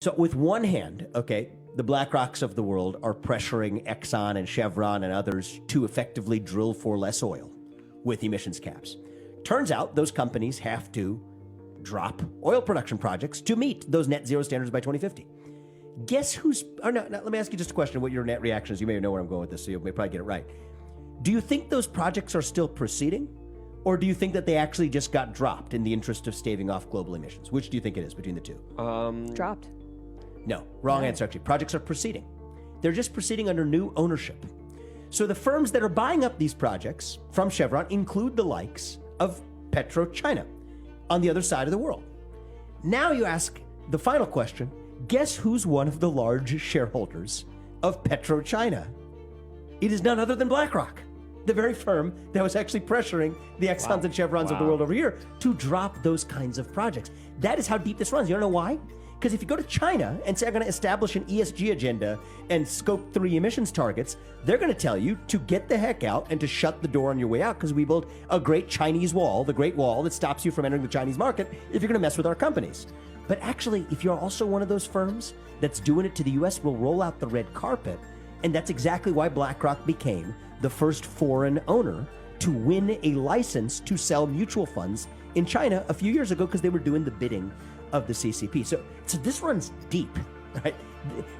So with one hand, okay, the BlackRocks of the world are pressuring Exxon and Chevron and others to effectively drill for less oil with emissions caps. Turns out those companies have to drop oil production projects to meet those net zero standards by 2050. Guess who's, or no, let me ask you just a question, what your net reaction is. You may know where I'm going with this, so you may probably get it right. Do you think those projects are still proceeding? Or do you think that they actually just got dropped in the interest of staving off global emissions? Which do you think it is between the two? Dropped. No, wrong answer actually. Projects are proceeding. They're just proceeding under new ownership. So the firms that are buying up these projects from Chevron include the likes of PetroChina on the other side of the world. Now you ask the final question, guess who's one of the large shareholders of PetroChina? It is none other than BlackRock, the very firm that was actually pressuring the Exxons and Chevrons of the world over here to drop those kinds of projects. That is how deep this runs. You don't know why? Because if you go to China and say, I'm going to establish an ESG agenda and scope 3 emissions targets, they're going to tell you to get the heck out and to shut the door on your way out because we built a great Chinese wall, the Great Wall that stops you from entering the Chinese market if you're going to mess with our companies. But actually, if you're also one of those firms that's doing it to the US, we'll roll out the red carpet. And that's exactly why BlackRock became the first foreign owner to win a license to sell mutual funds in China a few years ago because they were doing the bidding of the CCP. So this runs deep, right?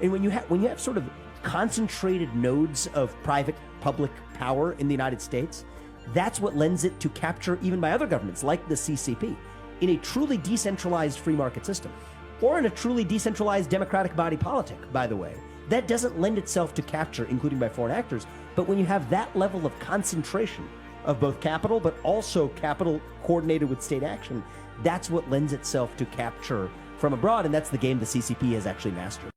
And when you have sort of concentrated nodes of private public power in the United States, that's what lends it to capture even by other governments like the CCP in a truly decentralized free market system or in a truly decentralized democratic body politic, by the way. That doesn't lend itself to capture, including by foreign actors. But when you have that level of concentration of both capital, but also capital coordinated with state action, that's what lends itself to capture from abroad, and that's the game the CCP has actually mastered.